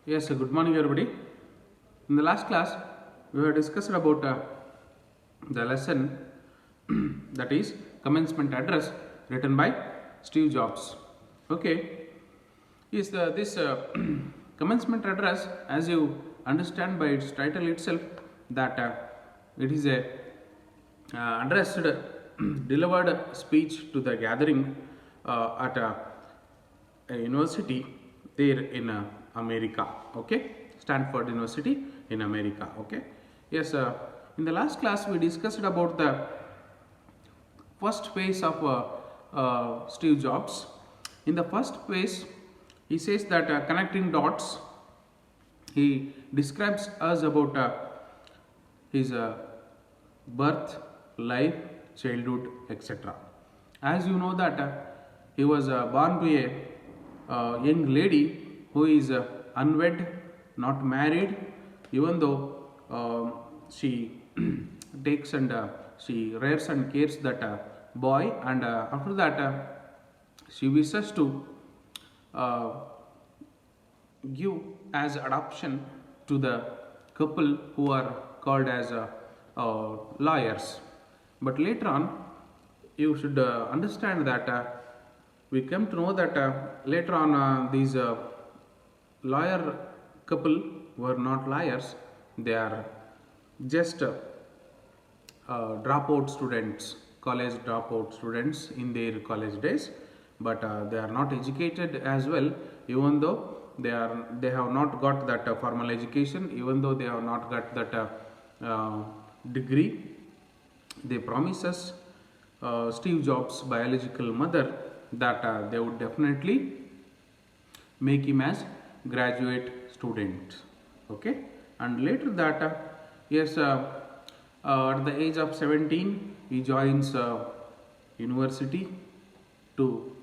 Yes, good morning, everybody. In the last class, we have discussed about the lesson that is commencement address written by Steve Jobs. Okay, is this commencement address, as you understand by its title itself, that it is a addressed, delivered speech to the gathering at a university there in America. Okay, Stanford University in America. Okay, yes. In the last class, we discussed about the first phase of Steve Jobs. In the first phase, he says that connecting dots. He describes us about his birth, life, childhood, etc. As you know that he was born to a young lady who is unwed, not married, even though she takes and she rears and cares that boy, and after that she wishes to uh, give as adoption to the couple who are called as lawyers. But later on, you should understand that we come to know that later on these lawyer couple were not liars, they are just dropout students, college dropout students in their college days, but they are not educated as well, even though they have not got that formal education, even though they have not got that degree. They promise us Steve Jobs' biological mother that they would definitely make him as graduate student. Okay, and later that yes, at the age of 17 he joins university to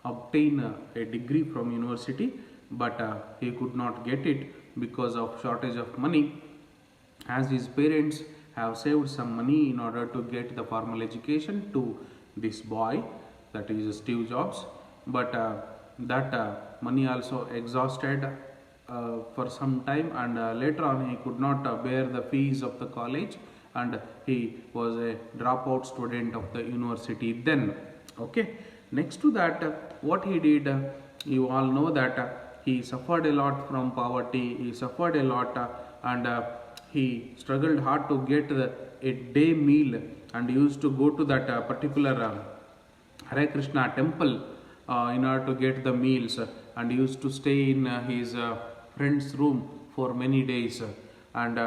obtain a degree from university, but he could not get it because of shortage of money, as his parents have saved some money in order to get the formal education to this boy, that is Steve Jobs. But that money also exhausted for some time, and later on he could not bear the fees of the college, and he was a dropout student of the university then. Okay, next to that what he did, you all know that he suffered a lot from poverty, he suffered a lot, and he struggled hard to get a day meal, and used to go to that particular Hare Krishna temple in order to get the meals, and used to stay in his friend's room for many days, and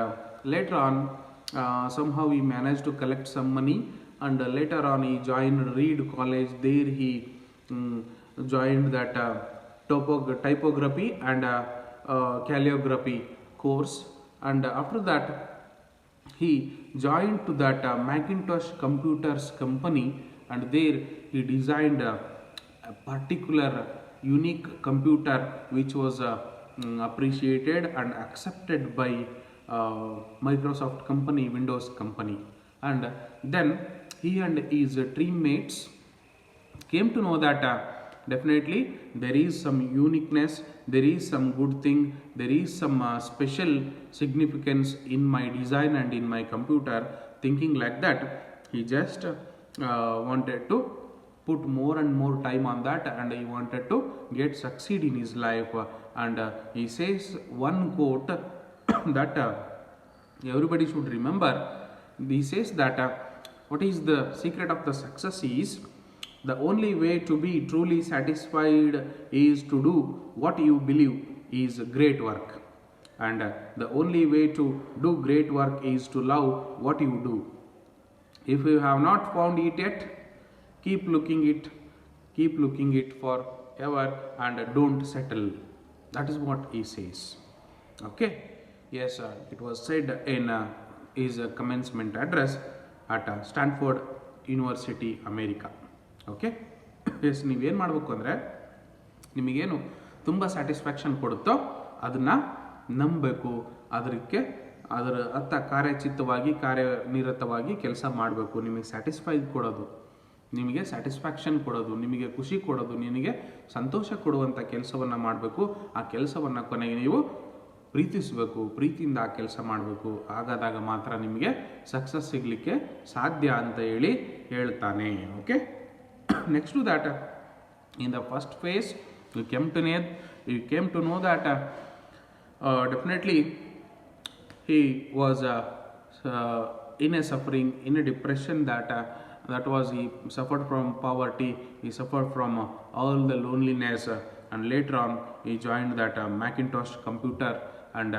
later on somehow he managed to collect some money, and later on he joined Reed College. There he joined that typography and calligraphy course, and after that he joined to that Macintosh computers company, and there he designed a particular unique computer which was appreciated and accepted by Microsoft company, Windows company. And then he and his teammates came to know that definitely there is some uniqueness, there is some good thing, there is some special significance in my design and in my computer. Thinking like that, he just wanted to put more and more time on that, and he wanted to get succeed in his life. And he says one quote that everybody should remember. He says that what is the secret of the success is, the only way to be truly satisfied is to do what you believe is great work, and the only way to do great work is to love what you do. If you have not found it yet, keep looking it forever, and don't settle. That is what he says. Okay, yes, it was said in his commencement address at Stanford University, America. Okay, yes ನೀವೇನು ಮಾಡಬೇಕು ಅಂದರೆ ನಿಮಗೇನು ತುಂಬ satisfaction ಕೊಡುತ್ತೋ ಅದನ್ನು ನಂಬಬೇಕು, ಅದರ ಅರ್ಥ ಕಾರ್ಯಚಿತ್ತವಾಗಿ ಕಾರ್ಯನಿರತವಾಗಿ ಕೆಲಸ ಮಾಡಬೇಕು. ನಿಮಗೆ ಸ್ಯಾಟಿಸ್ಫೈ ಕೊಡೋದು ನಿಮಗೆ ಸ್ಯಾಟಿಸ್ಫ್ಯಾಕ್ಷನ್ ಕೊಡೋದು, ನಿಮಗೆ ಖುಷಿ ಕೊಡೋದು, ನಿನಗೆ ಸಂತೋಷ ಕೊಡುವಂಥ ಕೆಲಸವನ್ನು ಮಾಡಬೇಕು. ಆ ಕೆಲಸವನ್ನು ಕೊನೆಗೆ ನೀವು ಪ್ರೀತಿಸಬೇಕು, ಪ್ರೀತಿಯಿಂದ ಆ ಕೆಲಸ ಮಾಡಬೇಕು. ಆಗಾದಾಗ ಮಾತ್ರ ನಿಮಗೆ ಸಕ್ಸಸ್ ಸಿಗಲಿಕ್ಕೆ ಸಾಧ್ಯ ಅಂತ ಹೇಳ್ತಾನೆ. Okay, next to that, in the first phase you came to know that definitely he was in a suffering, in a depression, that was he suffered from poverty, he suffered from all the loneliness, and later on he joined that Macintosh computer, and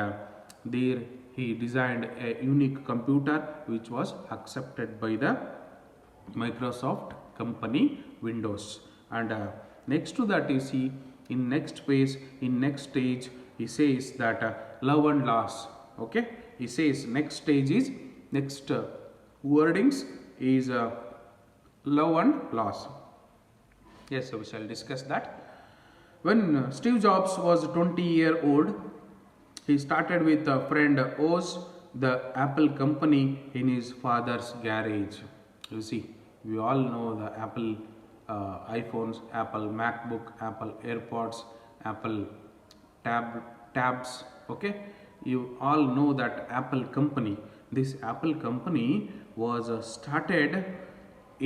there he designed a unique computer which was accepted by the Microsoft company Windows. And next to that, you see, in next phase, in next stage, he says that love and loss. Okay, he says next stage is, next wordings is love and loss. Yes, so we shall discuss that. When Steve Jobs was 20-year-old, he started with a friend Oz the Apple company in his father's garage. You see, we all know the Apple iPhones, Apple MacBook, Apple AirPods, Apple tabs. Okay, you all know that Apple company. This Apple company was started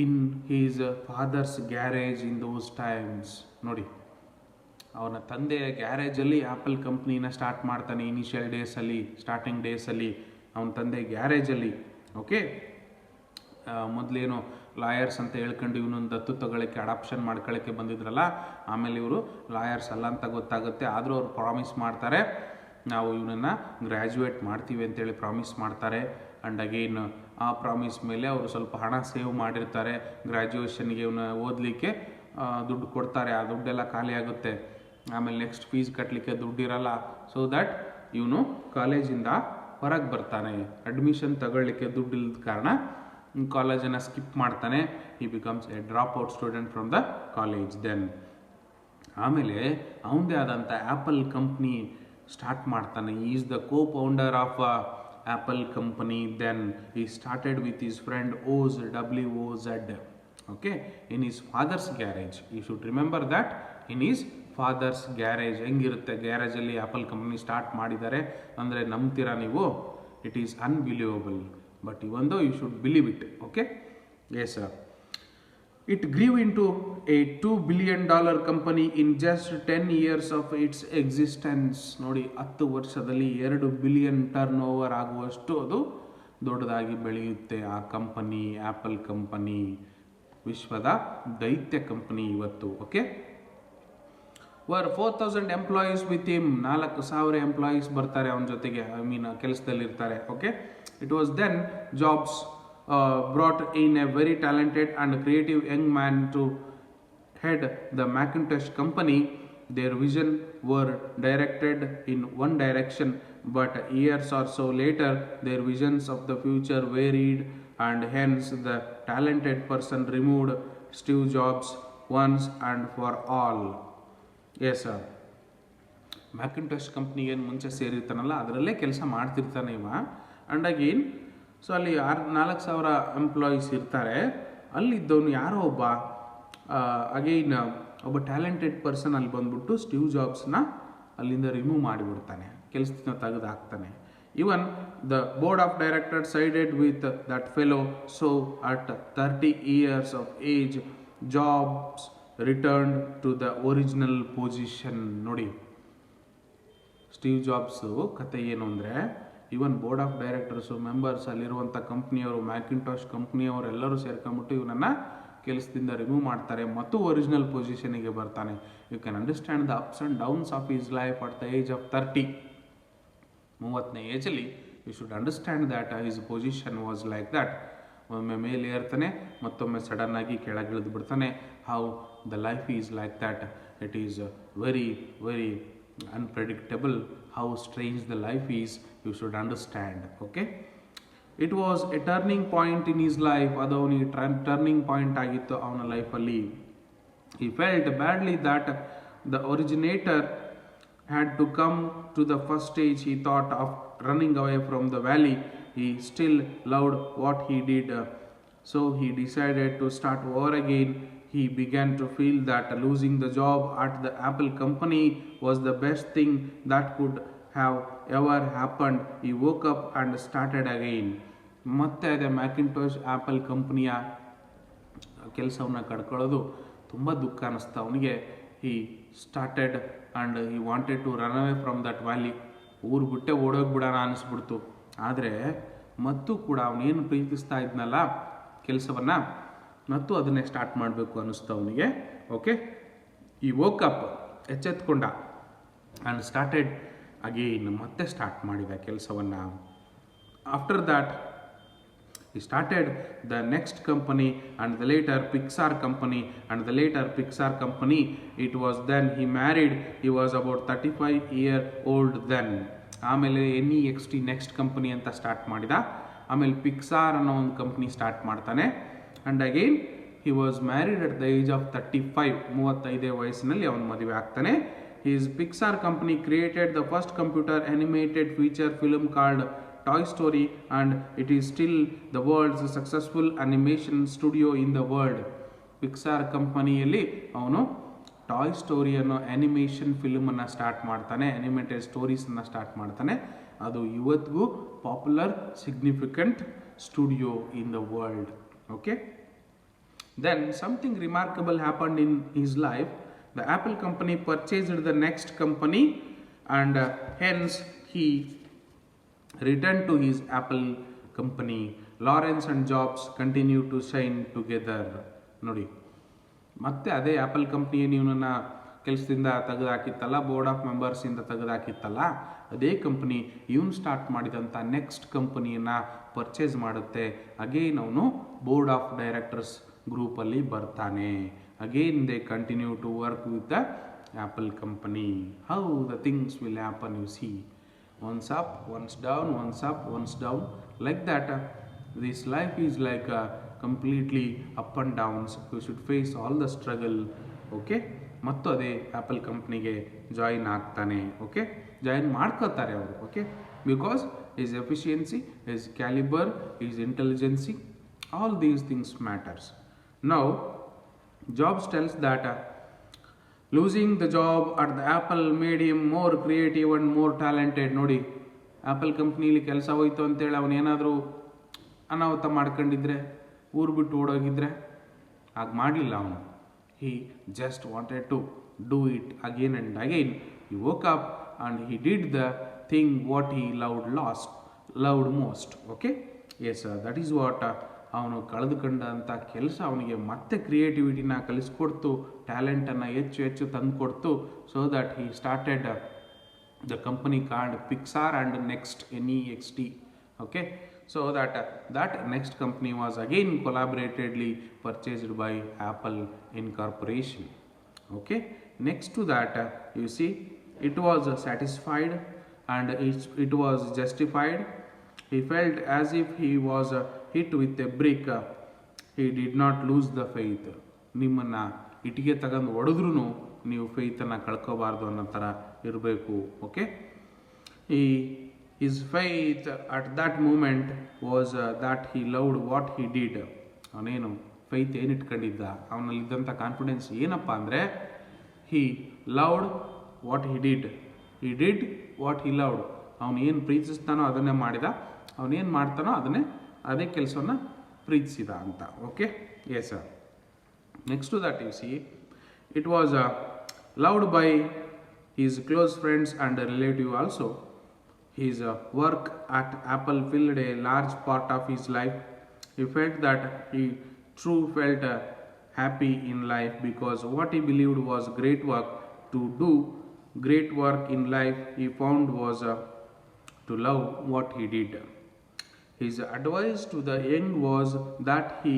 in his father's garage in those times. ನೋಡಿ, ಅವನ ತಂದೆಯ ಗ್ಯಾರೇಜಲ್ಲಿ apple ಕಂಪ್ನಿನ start ಮಾಡ್ತಾನೆ. Initial ಡೇಸಲ್ಲಿ, starting ಡೇಸಲ್ಲಿ ಅವನ ತಂದೆ ಗ್ಯಾರೇಜಲ್ಲಿ. Okay, ಮೊದಲೇನು lawyers ಅಂತ ಹೇಳ್ಕೊಂಡು ಇವನೊಂದು ದತ್ತು ತಗೊಳ್ಳೋಕ್ಕೆ, ಅಡಾಪ್ಷನ್ ಮಾಡ್ಕೊಳ್ಳೋಕ್ಕೆ ಬಂದಿದ್ರಲ್ಲ, ಆಮೇಲೆ ಇವರು ಲಾಯರ್ಸ್ ಅಲ್ಲ ಅಂತ ಗೊತ್ತಾಗುತ್ತೆ. ಆದರೂ ಅವ್ರು ಪ್ರಾಮಿಸ್ ಮಾಡ್ತಾರೆ, ನಾವು ಇವನನ್ನು ಗ್ರ್ಯಾಜುಯೇಟ್ ಮಾಡ್ತೀವಿ ಅಂತೇಳಿ ಪ್ರಾಮಿಸ್ ಮಾಡ್ತಾರೆ. ಆ್ಯಂಡ್ ಅಗೈನ್ ಆ ಪ್ರಾಮಿಸ್ ಮೇಲೆ ಅವರು ಸ್ವಲ್ಪ ಹಣ ಸೇವ್ ಮಾಡಿರ್ತಾರೆ. ಗ್ರ್ಯಾಜುಯೇಷನ್ಗೆ ಇವನ್ನ ಓದಲಿಕ್ಕೆ ದುಡ್ಡು ಕೊಡ್ತಾರೆ. ಆ ದುಡ್ಡೆಲ್ಲ ಖಾಲಿ ಆಗುತ್ತೆ. ಆಮೇಲೆ ನೆಕ್ಸ್ಟ್ ಫೀಸ್ ಕಟ್ಟಲಿಕ್ಕೆ ದುಡ್ಡಿರಲ್ಲ. ಸೊ ದ್ಯಾಟ್ ಇವನು ಕಾಲೇಜಿಂದ ಹೊರಗೆ ಬರ್ತಾನೆ. ಅಡ್ಮಿಷನ್ ತಗೊಳ್ಳಿಕ್ಕೆ ದುಡ್ಡು ಇಲ್ಲದ ಕಾರಣ ಕಾಲೇಜನ್ನು ಸ್ಕಿಪ್ ಮಾಡ್ತಾನೆ. He becomes a drop out student from the college. Then ಆಮೇಲೆ ಅವನದೇ ಆದಂಥ ಆ್ಯಪಲ್ ಕಂಪ್ನಿ ಸ್ಟಾರ್ಟ್ ಮಾಡ್ತಾನೆ. Is the co founder of Apple company. Then he started with his friend Woz, WOZ. Okay, in his father's garage. You should remember that, in his father's garage. ಹೆಂಗಿರುತ್ತೆ ಗ್ಯಾರೇಜಲ್ಲಿ Apple company start ಮಾಡಿದ್ದಾರೆ ಅಂದರೆ ನಂಬ್ತೀರಾ ನೀವು? It is unbelievable. But even though you should believe it. Okay, yes sir. It grew into a $2 billion company in just 10 years of its existence. ನೋಡಿ, 10 ವರ್ಷದಲ್ಲಿ 2 billion turn over ಆಗುವಷ್ಟು ಅದು ದೊಡ್ಡದಾಗಿ ಬೆಳೆಯುತ್ತೆ ಆ ಕಂಪನಿ, ಆ್ಯಪಲ್ ಕಂಪನಿ. ವಿಶ್ವದ ದೈತ್ಯ company ಇವತ್ತು. Okay, were 4,000 employees with him. 4,000 employees ಬರ್ತಾರೆ ಅವನ ಜೊತೆಗೆ, ಐ ಮೀನ್ ಕೆಲಸದಲ್ಲಿರ್ತಾರೆ. Okay, it was then Jobs brought in a very talented and creative young man to head the Macintosh company. Their vision were directed in one direction, but years or so later their visions of the future varied, and hence the talented person removed Steve Jobs once and for all. Yes, Macintosh ಕಂಪ್ನಿಗೆ ಏನು ಮುಂಚೆ ಸೇರಿರ್ತಾನಲ್ಲ ಅದರಲ್ಲೇ ಕೆಲಸ ಮಾಡ್ತಿರ್ತಾನೆ ಇವ. And again so ಅಲ್ಲಿ 4,000 employees ಇರ್ತಾರೆ. ಅಲ್ಲಿದ್ದವನು ಯಾರೋ ಒಬ್ಬ ಅಗೈನ್ ಒಬ್ಬ ಟ್ಯಾಲೆಂಟೆಡ್ ಪರ್ಸನ್ ಅಲ್ಲಿ ಬಂದ್ಬಿಟ್ಟು ಸ್ಟೀವ್ ಜಾಬ್ಸ್ನ ಅಲ್ಲಿಂದ ರಿಮೂವ್ ಮಾಡಿಬಿಡ್ತಾನೆ, ಕೆಲಸದಿಂದ ತೆಗೆದು ಹಾಕ್ತಾನೆ. Even the board of director sided with that fellow. So at 30 years of age Jobs return to the original position. ನೋಡಿ, ಸ್ಟೀವ್ ಜಾಬ್ಸು ಕತೆ ಏನು ಅಂದರೆ, even board of directors, members, ಅಲ್ಲಿರುವಂಥ ಕಂಪ್ನಿಯವರು, ಮ್ಯಾಕಿಂಟಾಶ್ ಕಂಪ್ನಿಯವರು ಎಲ್ಲರೂ ಸೇರ್ಕೊಂಬಿಟ್ಟು ಇವನನ್ನು ಕೆಲಸದಿಂದ ರಿಮೂವ್ ಮಾಡ್ತಾರೆ ಮತ್ತು ಒರಿಜಿನಲ್ ಪೊಸಿಷನಿಗೆ ಬರ್ತಾನೆ. You can understand the ups and downs of his life at the age of 30. 30ನೇ ಏಜಲ್ಲಿ you should understand that his position was like that. ಒಮ್ಮೆ ಮೇಲೆ ಏರ್ತಾನೆ, ಮತ್ತೊಮ್ಮೆ ಸಡನ್ನಾಗಿ ಕೆಳಗಿಳಿದು ಬಿಡ್ತಾನೆ. How the life is like that. It is very very unpredictable. How strange the life is, you should understand. Okay, it was a turning point in his life. ಅದು ಅವನಿಗೆ turning point ಆಗಿತ್ತು ಅವನ ಲೈಫಲ್ಲಿ. he felt badly that the originator had to come to the first stage. He thought of running away from the valley. He still loved what he did. So he decided to start over again. He began to feel that losing the job at the Apple company was the best thing that could have ever happened. He woke up and started again. ಮತ್ತೆ ಅದೇ ಮ್ಯಾಕಿಂಟೋಶ್ apple ಕಂಪ್ನಿಯ ಕೆಲಸವನ್ನು ಕಳ್ಕೊಳ್ಳೋದು ತುಂಬ ದುಃಖ ಅನ್ನಿಸ್ತಾ ಅವನಿಗೆ. He started and he wanted to run away from that valley. ಊರು ಬಿಟ್ಟೆ ಓಡೋಗ್ಬಿಡೋಣ ಅನ್ನಿಸ್ಬಿಡ್ತು. ಆದರೆ ಮತ್ತು ಕೂಡ ಅವನೇನು ಪ್ರೀತಿಸ್ತಾ ಇದ್ನಲ್ಲ ಕೆಲಸವನ್ನು, ಮತ್ತು ಅದನ್ನೇ ಸ್ಟಾರ್ಟ್ ಮಾಡಬೇಕು ಅನ್ನಿಸ್ತು ಅವನಿಗೆ. ಓಕೆ, ಈ ವೋಕಪ್ ಎಚ್ಚೆತ್ಕೊಂಡ ಆ್ಯಂಡ್ ಸ್ಟಾರ್ಟೆಡ್ ಅಗೇನ್, ಮತ್ತೆ ಸ್ಟಾರ್ಟ್ ಮಾಡಿದ ಕೆಲಸವನ್ನು. After that he started the next company and the later Pixar company and the later Pixar company. It was then he married. He was about 35-year-old then. ಆಮೇಲೆ NEXT next company ಅಂತ start ಮಾಡಿದ. ಆಮೇಲೆ ಪಿಕ್ಸಾರ್ ಅನ್ನೋ ಒಂದು company start ಮಾಡ್ತಾನೆ. And again he was married at the age of 35. 35 ವಯಸ್ಸಿನಲ್ಲಿ ಅವನು ಮದುವೆ ಆಗ್ತಾನೆ. His Pixar company created the first computer animated feature film called Toy Story, and it is still the world's successful animation studio in the world. Pixar ಕಂಪನಿಯಲ್ಲಿ ಅವನು Toy Story ಅನ್ನೋ animation ಫಿಲ್ಮನ್ನು start ಮಾಡ್ತಾನೆ, animated ಸ್ಟೋರೀಸನ್ನು start ಮಾಡ್ತಾನೆ. ಅದು ಇವತ್ತಿಗೂ popular significant studio in the world. Okay, then something remarkable happened in his life. The Apple company purchased the next company and hence he returned to his Apple company. Lawrence and Jobs continue to shine together. ನೋಡಿ, ಮತ್ತೆ ಅದೇ apple ಕಂಪ್ನಿಯನ್ನು ಇವನನ್ನು ಕೆಲಸದಿಂದ ತೆಗೆದುಹಾಕಿತ್ತಲ್ಲ, board of ಮೆಂಬರ್ಸಿಂದ ತೆಗೆದುಹಾಕಿತ್ತಲ್ಲ, ಅದೇ company ಇವನು start ಮಾಡಿದಂಥ next ಕಂಪನಿಯನ್ನು purchase ಮಾಡುತ್ತೆ. ಅಗೇನ್ ಅವನು ಬೋರ್ಡ್ ಆಫ್ ಡೈರೆಕ್ಟರ್ಸ್ ಗ್ರೂಪಲ್ಲಿ ಬರ್ತಾನೆ. Again they continue to work with the Apple company. How the things will happen, you see. Once up, once down, once up, once down. Like that, this life is like completely up and downs. You should face all the struggle. Okay? ಮತ್ತು ಅದೇ apple ಕಂಪ್ನಿಗೆ join ಆಗ್ತಾನೆ. Okay, join ಮಾಡ್ಕೋತಾರೆ ಅವರು. Okay, because is efficiency, is calibre, is intelligence, all these things matters. Now Jobs tells that losing the job at the Apple made him more creative and more talented. ನೋಡಿ, apple ಕಂಪ್ನೀಲಿ ಕೆಲಸ ಹೋಯ್ತು ಅಂತೇಳಿ ಅವನೇನಾದರೂ ಅನಾಹುತ ಮಾಡ್ಕೊಂಡಿದ್ರೆ, ಊರು ಬಿಟ್ಟು ಓಡೋಗಿದ್ರೆ, ಹಾಗೆ ಮಾಡಲಿಲ್ಲ ಅವನು. He just wanted to do it again and again. He woke up and he did the thing what he loved most. Okay, yes, that is what ಅವನು ಕಳೆದುಕೊಂಡಂಥ ಕೆಲಸ ಅವನಿಗೆ ಮತ್ತೆ ಕ್ರಿಯೇಟಿವಿಟಿನ ಕಲಿಸ್ಕೊಡ್ತು, ಟ್ಯಾಲೆಂಟನ್ನು ಹೆಚ್ಚು ಹೆಚ್ಚು ತಂದುಕೊಡ್ತು. So that he started the company called Pixar and next NEXT. Okay, so that next company was again collaboratedly purchased by Apple Incorporation. Okay, next to that you see it was satisfied and it was justified. He felt as if he was hit with a brick. He did not lose the faith. ನಿಮ್ಮನ್ನು ಇಟ್ಟಿಗೆ ತಗೊಂಡು ಹೊಡೆದ್ರೂ ನೀವು ಫೇತನ್ನು ಕಳ್ಕೋಬಾರ್ದು ಅನ್ನೋ ಥರ ಇರಬೇಕು. Okay, his faith at that moment was that he loved what he did. ಅವನೇನು faith ಏನು ಇಟ್ಕೊಂಡಿದ್ದ, ಅವನಲ್ಲಿದ್ದಂಥ confidence ಏನಪ್ಪ ಅಂದರೆ he loved what he did. He did what he loved. ಅವನು ಏನು ಪ್ರೀತಿಸ್ತಾನೋ ಅದನ್ನೇ ಮಾಡಿದ, ಅವನೇನು ಮಾಡ್ತಾನೋ ಅದೇ ಕೆಲಸವನ್ನು ಪ್ರೀತಿಸಿದ ಅಂತ. Okay, yes sir. Next to that you see it was loved by his close friends and relative also. His work at Apple filled a large part of his life. He felt that he felt happy in life because what he believed was great work. To do great work in life he found was to love what he did. His advice to the young was that he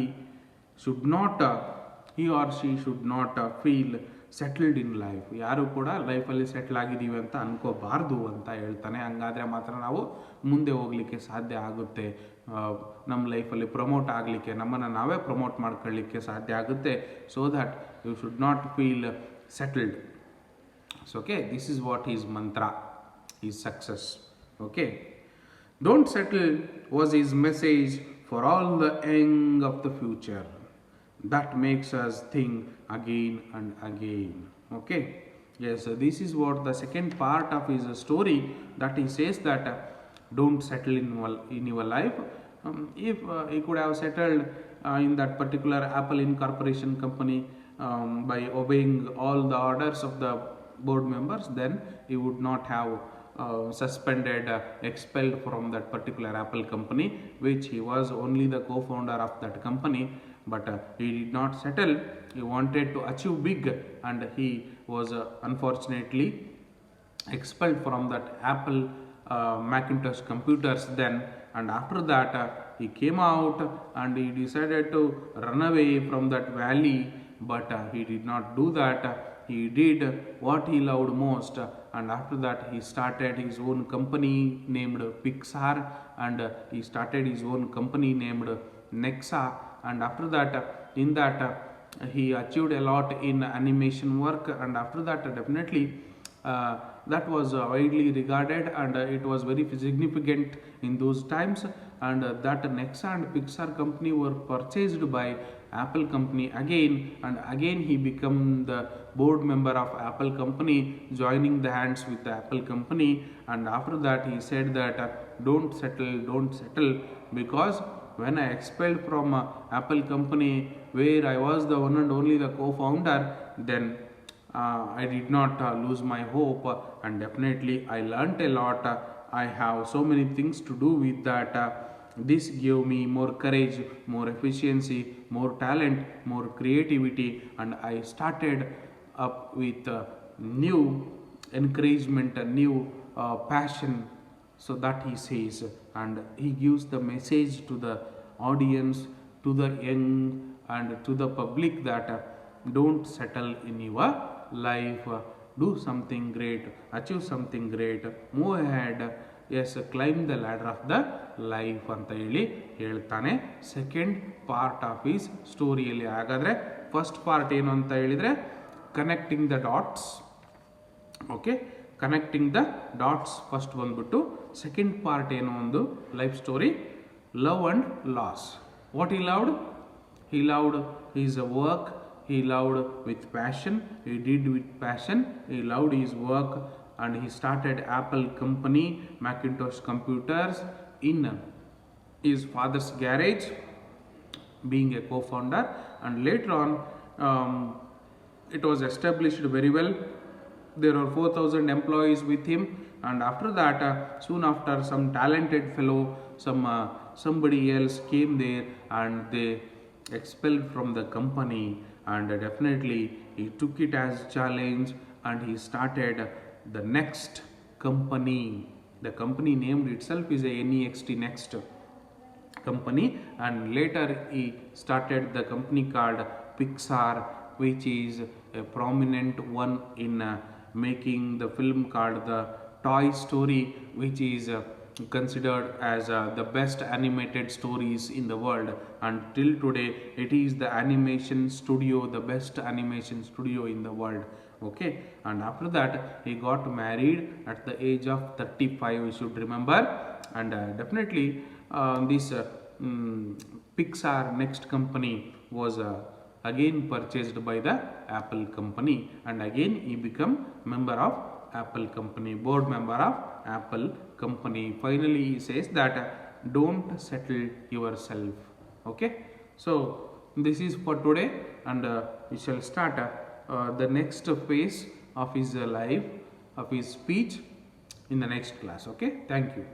or she should not feel settled in life. ಯಾರು ಕೂಡ ಲೈಫಲ್ಲಿ settle ಆಗಿದ್ದೀವಿ ಅಂತ ಅನ್ಕೋಬಾರ್ದು ಅಂತ ಹೇಳ್ತಾನೆ. ಹಂಗಾದರೆ ಮಾತ್ರ ನಾವು ಮುಂದೆ ಹೋಗಲಿಕ್ಕೆ ಸಾಧ್ಯ ಆಗುತ್ತೆ, ನಮ್ಮ ಲೈಫಲ್ಲಿ ಪ್ರಮೋಟ್ ಆಗಲಿಕ್ಕೆ, ನಮ್ಮನ್ನು ನಾವೇ ಪ್ರಮೋಟ್ ಮಾಡ್ಕೊಳ್ಳಿಕ್ಕೆ ಸಾಧ್ಯ ಆಗುತ್ತೆ. So that you should not feel settled. So okay, this is what his mantra, his success. Okay, don't settle was his message for all the young of the future. That makes us think again and again. Okay. Yes, this is what the second part of his story, that he says that don't settle in your life. If he could have settled in that particular Apple Incorporation company by obeying all the orders of the board members, then he would not have suspended, expelled from that particular Apple company, which he was only the co-founder of that company. But he did not settle. He wanted to achieve big, and he was unfortunately expelled from that Apple Macintosh computers then. And after that he came out and he decided to run away from that valley, but he did not do that. He did what he loved most, and after that he started his own company named Pixar, and he started his own company named Nexa. And after that in that he achieved a lot in animation work, and after that definitely that was widely regarded, and it was very significant in those times. And that Nexa and Pixar company were purchased by Apple company again, and again he became the board member of Apple company, joining the hands with the Apple company. And after that he said that don't settle, because when I expelled from Apple company, where I was the one and only the co-founder, then I did not lose my hope, and definitely I learnt a lot. I have so many things to do with that. This gave me more courage, more efficiency, more talent, more creativity, and I started up with new encouragement, a new passion. So that he says, and he gives the message to the audience, to the young, and to the public that don't settle in your life, do something great, achieve something great, move ahead, yes, climb the ladder of the life ಅಂತ ಹೇಳಿ ಹೇಳ್ತಾನೆ second part of is ಸ್ಟೋರಿಯಲ್ಲಿ. ಹಾಗಾದರೆ first part ಏನು ಅಂತ ಹೇಳಿದರೆ connecting the dots. Okay, connecting the dots first ಬಂದ್ಬಿಟ್ಟು. Second part ಏನು ಒಂದು life story, love and loss. What he loved his work, he loved with passion, he did with passion, he loved his work, and he started Apple company, Macintosh computers, in his father's garage, being a co-founder. And later on it was established very well. There are 4,000 employees with him, and after that soon after, some talented fellow, somebody else came there, and they expelled from the company. And definitely he took it as challenge, and he started the next company. The company named itself is a NEXT, next company, and later he started the company called Pixar, which is a prominent one in making the film called the Toy Story, which is considered as the best animated stories in the world. And till today it is the animation studio, the best animation studio in the world. Okay, and after that he got married at the age of 35, we should remember. And definitely this Pixar next company was again purchased by the Apple company, and again he became member of Apple company, board member of Apple company. Finally he says that don't settle yourself. Okay, so this is for today, and we shall start the next phase of his life, of his speech, in the next class. Okay, thank you.